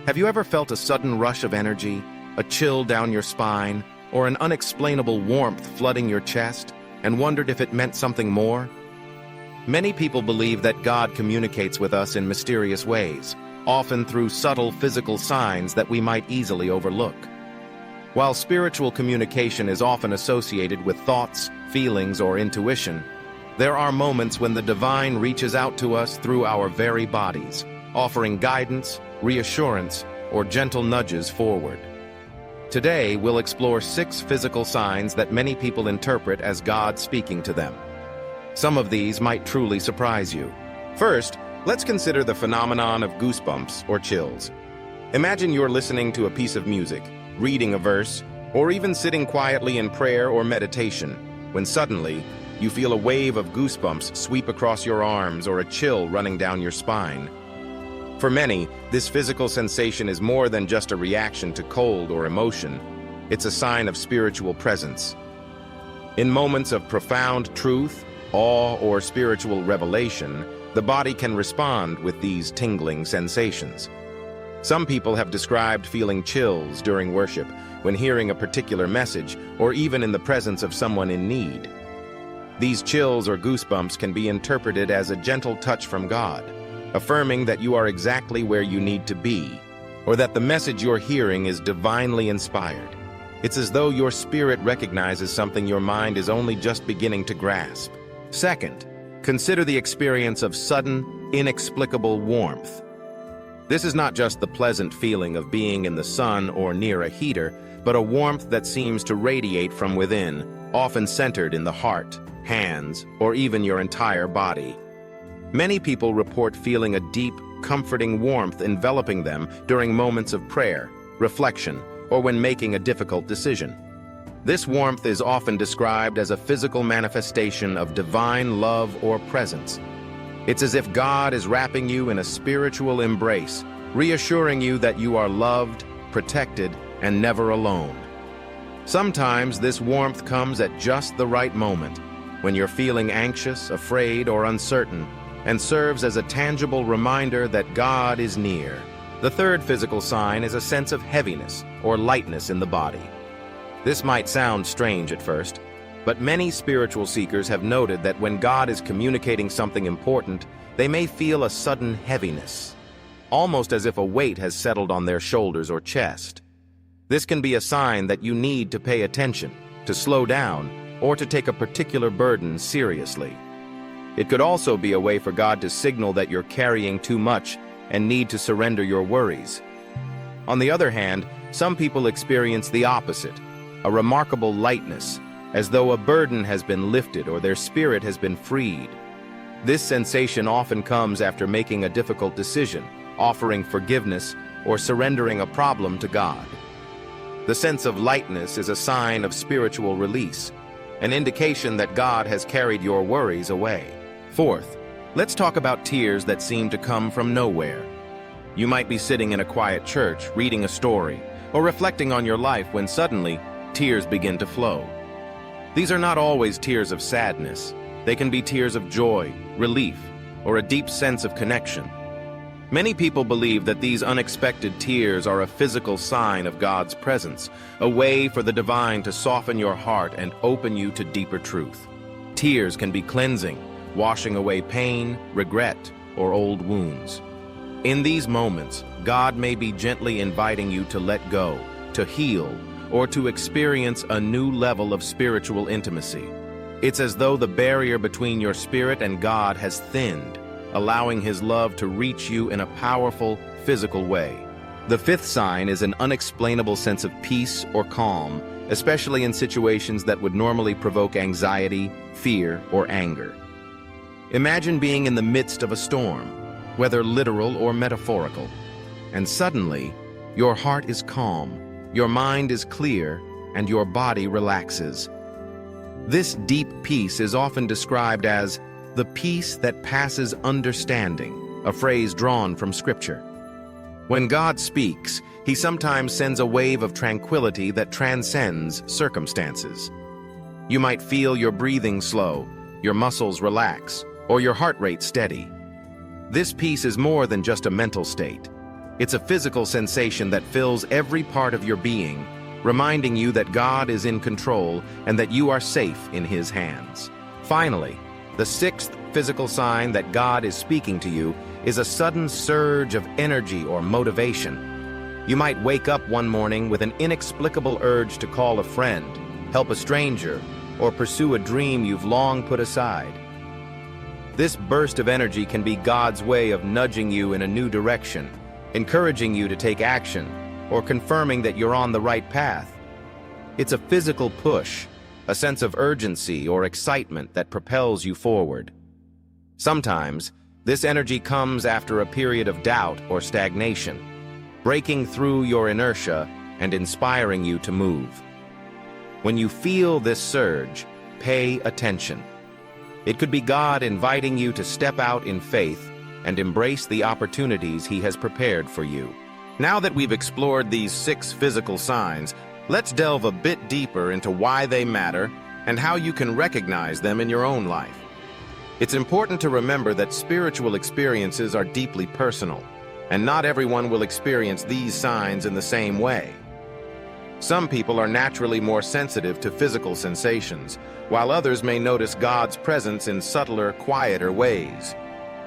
Have you ever felt a sudden rush of energy, a chill down your spine, or an unexplainable warmth flooding your chest, and wondered if it meant something more? Many people believe that God communicates with us in mysterious ways, often through subtle physical signs that we might easily overlook. While spiritual communication is often associated with thoughts, feelings, or intuition, there are moments when the divine reaches out to us through our very bodies, offering guidance, reassurance, or gentle nudges forward. Today, we'll explore 6 physical signs that many people interpret as God speaking to them. Some of these might truly surprise you. First, let's consider the phenomenon of goosebumps or chills. Imagine you're listening to a piece of music, reading a verse, or even sitting quietly in prayer or meditation, when suddenly, you feel a wave of goosebumps sweep across your arms or a chill running down your spine. For many, this physical sensation is more than just a reaction to cold or emotion. It's a sign of spiritual presence. In moments of profound truth, awe, or spiritual revelation, the body can respond with these tingling sensations. Some people have described feeling chills during worship, when hearing a particular message, or even in the presence of someone in need. These chills or goosebumps can be interpreted as a gentle touch from God, affirming that you are exactly where you need to be, or that the message you're hearing is divinely inspired. It's as though your spirit recognizes something your mind is only just beginning to grasp. Second, consider the experience of sudden, inexplicable warmth. This is not just the pleasant feeling of being in the sun or near a heater, but a warmth that seems to radiate from within, often centered in the heart, hands, or even your entire body. Many people report feeling a deep, comforting warmth enveloping them during moments of prayer, reflection, or when making a difficult decision. This warmth is often described as a physical manifestation of divine love or presence. It's as if God is wrapping you in a spiritual embrace, reassuring you that you are loved, protected, and never alone. Sometimes this warmth comes at just the right moment, when you're feeling anxious, afraid, or uncertain, and serves as a tangible reminder that God is near. The third physical sign is a sense of heaviness or lightness in the body. This might sound strange at first, but many spiritual seekers have noted that when God is communicating something important, they may feel a sudden heaviness, almost as if a weight has settled on their shoulders or chest. This can be a sign that you need to pay attention, to slow down, or to take a particular burden seriously. It could also be a way for God to signal that you're carrying too much and need to surrender your worries. On the other hand, some people experience the opposite, a remarkable lightness, as though a burden has been lifted or their spirit has been freed. This sensation often comes after making a difficult decision, offering forgiveness, or surrendering a problem to God. The sense of lightness is a sign of spiritual release, an indication that God has carried your worries away. Fourth, let's talk about tears that seem to come from nowhere. You might be sitting in a quiet church, reading a story, or reflecting on your life when suddenly, tears begin to flow. These are not always tears of sadness. They can be tears of joy, relief, or a deep sense of connection. Many people believe that these unexpected tears are a physical sign of God's presence, a way for the divine to soften your heart and open you to deeper truth. Tears can be cleansing, washing away pain, regret, or old wounds. In these moments, God may be gently inviting you to let go, to heal, or to experience a new level of spiritual intimacy. It's as though the barrier between your spirit and God has thinned, allowing His love to reach you in a powerful, physical way. The fifth sign is an unexplainable sense of peace or calm, especially in situations that would normally provoke anxiety, fear, or anger. Imagine being in the midst of a storm, whether literal or metaphorical, and suddenly, your heart is calm, your mind is clear, and your body relaxes. This deep peace is often described as the peace that passes understanding, a phrase drawn from Scripture. When God speaks, He sometimes sends a wave of tranquility that transcends circumstances. You might feel your breathing slow, your muscles relax, or your heart rate steady. This peace is more than just a mental state. It's a physical sensation that fills every part of your being, reminding you that God is in control and that you are safe in His hands. Finally, the sixth physical sign that God is speaking to you is a sudden surge of energy or motivation. You might wake up one morning with an inexplicable urge to call a friend, help a stranger, or pursue a dream you've long put aside. This burst of energy can be God's way of nudging you in a new direction, encouraging you to take action, or confirming that you're on the right path. It's a physical push, a sense of urgency or excitement that propels you forward. Sometimes, this energy comes after a period of doubt or stagnation, breaking through your inertia and inspiring you to move. When you feel this surge, pay attention. It could be God inviting you to step out in faith and embrace the opportunities He has prepared for you. Now that we've explored these 6 physical signs, let's delve a bit deeper into why they matter and how you can recognize them in your own life. It's important to remember that spiritual experiences are deeply personal, and not everyone will experience these signs in the same way. Some people are naturally more sensitive to physical sensations, while others may notice God's presence in subtler, quieter ways.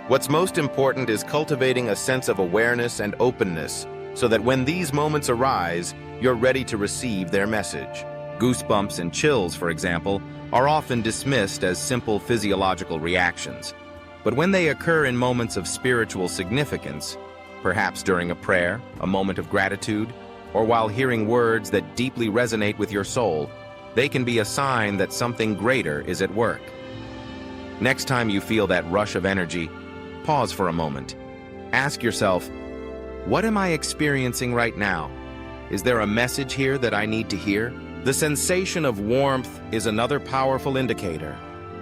What's most important is cultivating a sense of awareness and openness so that when these moments arise, you're ready to receive their message. Goosebumps and chills, for example, are often dismissed as simple physiological reactions. But when they occur in moments of spiritual significance, perhaps during a prayer, a moment of gratitude, or while hearing words that deeply resonate with your soul, they can be a sign that something greater is at work. Next time you feel that rush of energy, pause for a moment. Ask yourself, what am I experiencing right now? Is there a message here that I need to hear? The sensation of warmth is another powerful indicator.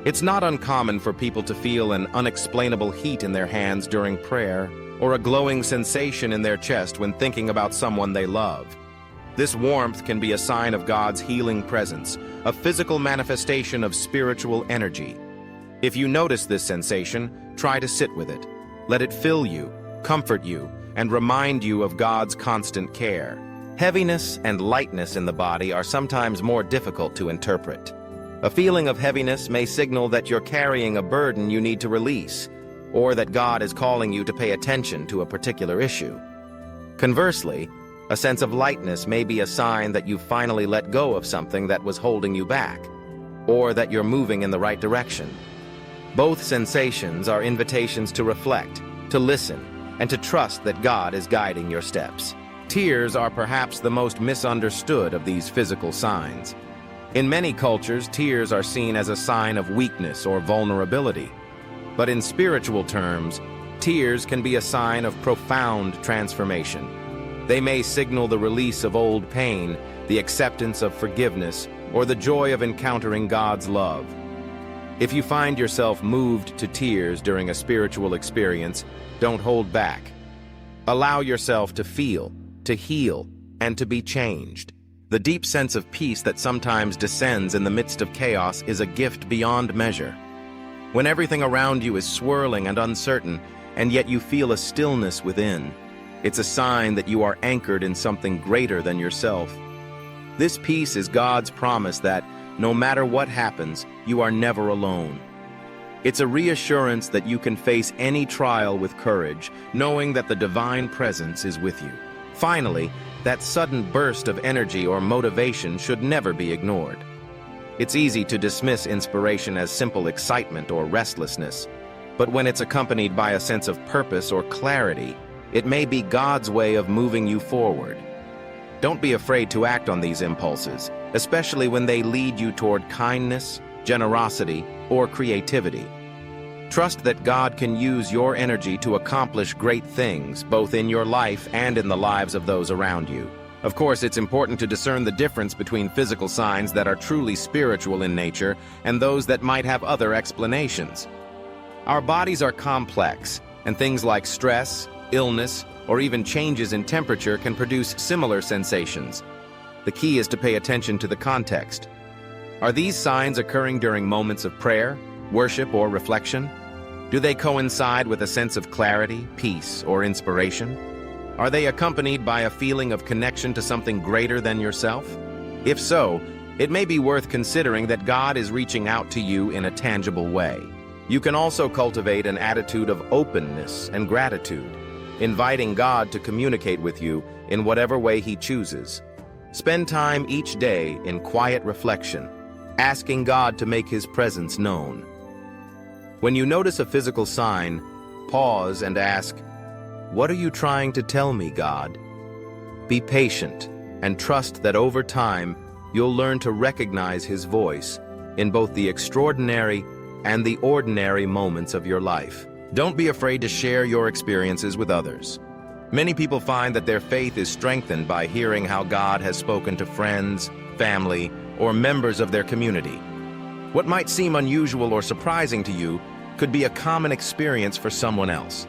It's not uncommon for people to feel an unexplainable heat in their hands during prayer, or a glowing sensation in their chest when thinking about someone they love. This warmth can be a sign of God's healing presence, a physical manifestation of spiritual energy. If you notice this sensation, try to sit with it. Let it fill you, comfort you, and remind you of God's constant care. Heaviness and lightness in the body are sometimes more difficult to interpret. A feeling of heaviness may signal that you're carrying a burden you need to release, or that God is calling you to pay attention to a particular issue. Conversely, a sense of lightness may be a sign that you've finally let go of something that was holding you back, or that you're moving in the right direction. Both sensations are invitations to reflect, to listen, and to trust that God is guiding your steps. Tears are perhaps the most misunderstood of these physical signs. In many cultures, tears are seen as a sign of weakness or vulnerability. But in spiritual terms, tears can be a sign of profound transformation. They may signal the release of old pain, the acceptance of forgiveness, or the joy of encountering God's love. If you find yourself moved to tears during a spiritual experience, don't hold back. Allow yourself to feel, to heal, and to be changed. The deep sense of peace that sometimes descends in the midst of chaos is a gift beyond measure. When everything around you is swirling and uncertain, and yet you feel a stillness within, it's a sign that you are anchored in something greater than yourself. This peace is God's promise that, no matter what happens, you are never alone. It's a reassurance that you can face any trial with courage, knowing that the divine presence is with you. Finally, that sudden burst of energy or motivation should never be ignored. It's easy to dismiss inspiration as simple excitement or restlessness, but when it's accompanied by a sense of purpose or clarity, it may be God's way of moving you forward. Don't be afraid to act on these impulses, especially when they lead you toward kindness, generosity, or creativity. Trust that God can use your energy to accomplish great things, both in your life and in the lives of those around you. Of course, it's important to discern the difference between physical signs that are truly spiritual in nature and those that might have other explanations. Our bodies are complex, and things like stress, illness, or even changes in temperature can produce similar sensations. The key is to pay attention to the context. Are these signs occurring during moments of prayer, worship, or reflection? Do they coincide with a sense of clarity, peace, or inspiration? Are they accompanied by a feeling of connection to something greater than yourself? If so, it may be worth considering that God is reaching out to you in a tangible way. You can also cultivate an attitude of openness and gratitude, inviting God to communicate with you in whatever way He chooses. Spend time each day in quiet reflection, asking God to make His presence known. When you notice a physical sign, pause and ask, "What are you trying to tell me, God?" Be patient and trust that over time, you'll learn to recognize His voice in both the extraordinary and the ordinary moments of your life. Don't be afraid to share your experiences with others. Many people find that their faith is strengthened by hearing how God has spoken to friends, family, or members of their community. What might seem unusual or surprising to you could be a common experience for someone else.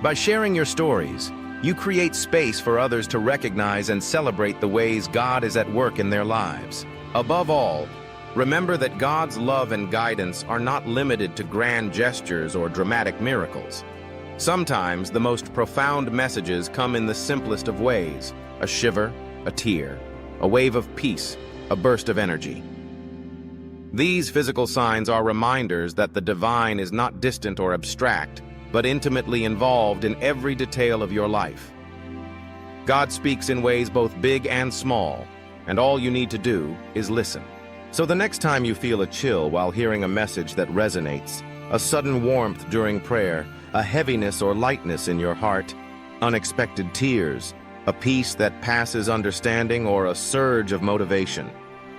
By sharing your stories, you create space for others to recognize and celebrate the ways God is at work in their lives. Above all, remember that God's love and guidance are not limited to grand gestures or dramatic miracles. Sometimes the most profound messages come in the simplest of ways: a shiver, a tear, a wave of peace, a burst of energy. These physical signs are reminders that the divine is not distant or abstract, but intimately involved in every detail of your life. God speaks in ways both big and small, and all you need to do is listen. So the next time you feel a chill while hearing a message that resonates, a sudden warmth during prayer, a heaviness or lightness in your heart, unexpected tears, a peace that passes understanding, or a surge of motivation,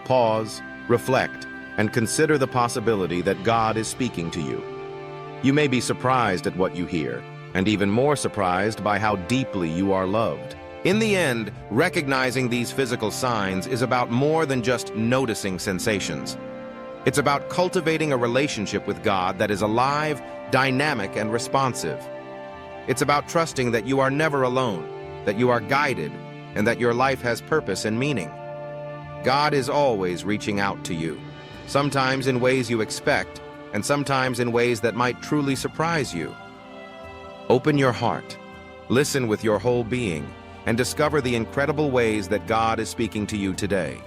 pause, reflect, and consider the possibility that God is speaking to you. You may be surprised at what you hear, and even more surprised by how deeply you are loved. In the end, recognizing these physical signs is about more than just noticing sensations. It's about cultivating a relationship with God that is alive, dynamic, and responsive. It's about trusting that you are never alone, that you are guided, and that your life has purpose and meaning. God is always reaching out to you, sometimes in ways you expect, and sometimes in ways that might truly surprise you. Open your heart, listen with your whole being, and discover the incredible ways that God is speaking to you today.